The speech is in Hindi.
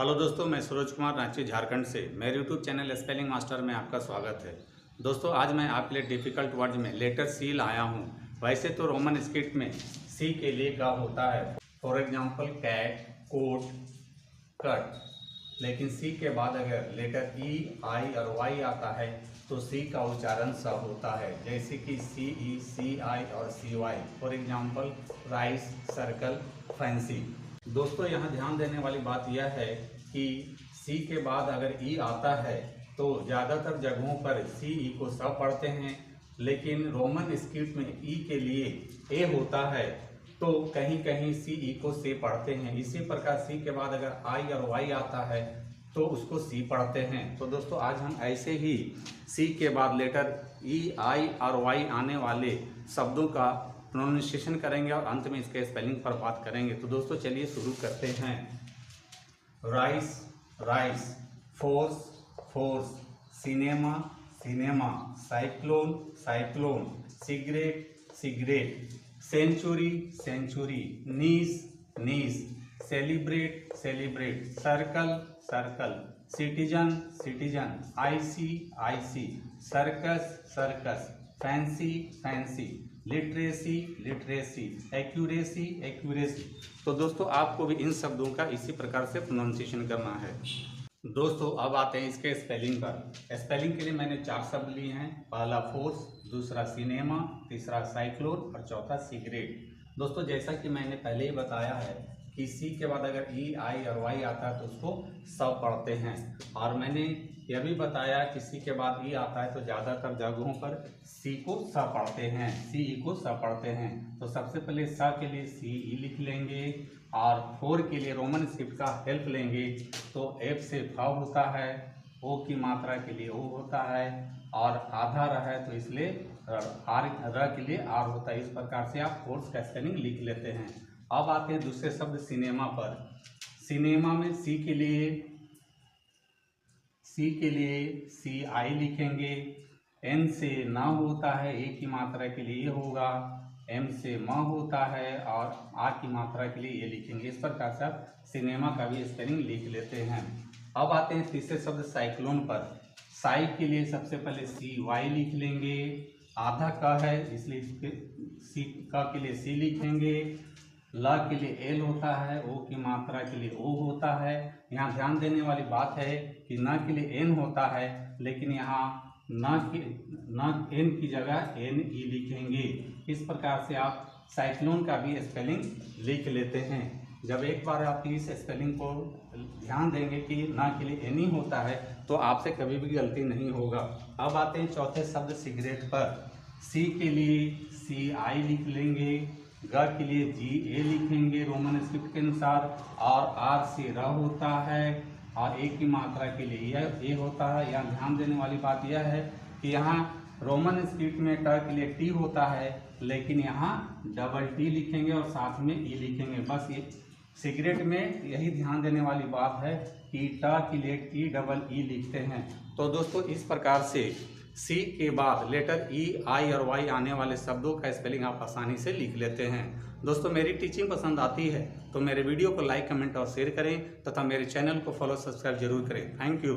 हेलो दोस्तों, मैं सूरज कुमार रांची झारखंड से मेरे यूट्यूब चैनल स्पेलिंग मास्टर में आपका स्वागत है। दोस्तों, आज मैं आपके लिए डिफ़िकल्ट वर्ड्स में लेटर सी लाया हूँ। वैसे तो रोमन स्क्रिप्ट में सी के लिए का होता है, for example cat, coat, cut, लेकिन सी के बाद अगर लेटर ई, आई और वाई आता है तो सी का उच्चारण स होता है, जैसे कि सी ई, सी आई और C Y. For example rice, circle, fancy. दोस्तों, यहाँ ध्यान देने वाली बात यह है कि सी के बाद अगर ई आता है तो ज़्यादातर जगहों पर सी ई को स पढ़ते हैं, लेकिन रोमन स्क्रिप्ट में ई के लिए ए होता है तो कहीं कहीं सी ई को से पढ़ते हैं। इसी प्रकार सी के बाद अगर आई और वाई आता है तो उसको सी पढ़ते हैं। तो दोस्तों, आज हम ऐसे ही सी के बाद लेटर ई, आई और वाई आने वाले शब्दों का प्रोनाउंसिएशन करेंगे और अंत में इसके स्पेलिंग पर बात करेंगे। तो दोस्तों, चलिए शुरू करते हैं। Rice, rice, force, force, cinema, cinema, cyclone, cyclone, cigarette, cigarette, century, century, nice, nice, celebrate, celebrate, circle, circle, citizen, citizen, icy, icy, circus, circus, fancy, fancy, literacy, literacy, accuracy, accuracy. तो दोस्तों, आपको भी इन शब्दों का इसी प्रकार से प्रोनाउंसिएशन करना है। दोस्तों, अब आते हैं इसके स्पेलिंग पर। स्पेलिंग के लिए मैंने 4 शब्द लिए हैं। पहला फोर्स, दूसरा सिनेमा, तीसरा साइक्लोन और चौथा सिगरेट। दोस्तों, जैसा कि मैंने पहले ही बताया है कि सी के बाद अगर ई, आई और वाई आता है तो उसको सब पढ़ते हैं, और मैंने यह भी बताया कि सी के बाद ई आता है तो ज़्यादातर जगहों पर सी को स पढ़ते हैं, सी ई को स पढ़ते हैं। तो सबसे पहले स के लिए सी ई लिख लेंगे, और फोर के लिए रोमन स्क्रिप्ट का हेल्प लेंगे। तो एफ से फ होता है, ओ की मात्रा के लिए ओ होता है, और आधा र है तो इसलिए आर, र के लिए आर होता है। इस प्रकार से आप फोर्स का स्पेलिंग लिख लेते हैं। अब आते हैं दूसरे शब्द सिनेमा पर। सिनेमा में सी के लिए सी आई लिखेंगे, एन से ना होता है, ए की मात्रा के लिए ये होगा, एम से म होता है, और आ की मात्रा के लिए ये लिखेंगे। इस प्रकार से आप सिनेमा का भी स्पेलिंग लिख लेते हैं। अब आते हैं तीसरे शब्द साइक्लोन पर। साई के लिए सबसे पहले सी वाई लिख लेंगे, आधा का है इसलिए सी का के लिए सी लिखेंगे, ल के लिए एल होता है, ओ की मात्रा के लिए ओ होता है। यहाँ ध्यान देने वाली बात है कि न के लिए एन होता है, लेकिन यहाँ न एन की जगह एन ई लिखेंगे। इस प्रकार से आप साइक्लोन का भी स्पेलिंग लिख लेते हैं। जब एक बार आप इस स्पेलिंग को ध्यान देंगे कि न के लिए एन ही होता है तो आपसे कभी भी गलती नहीं होगा। अब आते हैं चौथे शब्द सिगरेट पर। सी के लिए सी आई लिख लेंगे, ग के लिए जी ए लिखेंगे रोमन स्क्रिप्ट के अनुसार, और आर से र होता है, और ए की मात्रा के लिए यह ए होता है। यहाँ ध्यान देने वाली बात यह है कि यहाँ रोमन स्क्रिप्ट में ट के लिए टी होता है, लेकिन यहाँ डबल टी लिखेंगे और साथ में ई लिखेंगे। बस ये सिगरेट में यही ध्यान देने वाली बात है कि ट के लिए टी डबल ई लिखते हैं। तो दोस्तों, इस प्रकार से सी के बाद लेटर ई, आई और वाई आने वाले शब्दों का स्पेलिंग आप आसानी से लिख लेते हैं। दोस्तों, मेरी टीचिंग पसंद आती है तो मेरे वीडियो को लाइक, कमेंट और शेयर करें तथा मेरे चैनल को फॉलो, सब्सक्राइब जरूर करें। Thank you.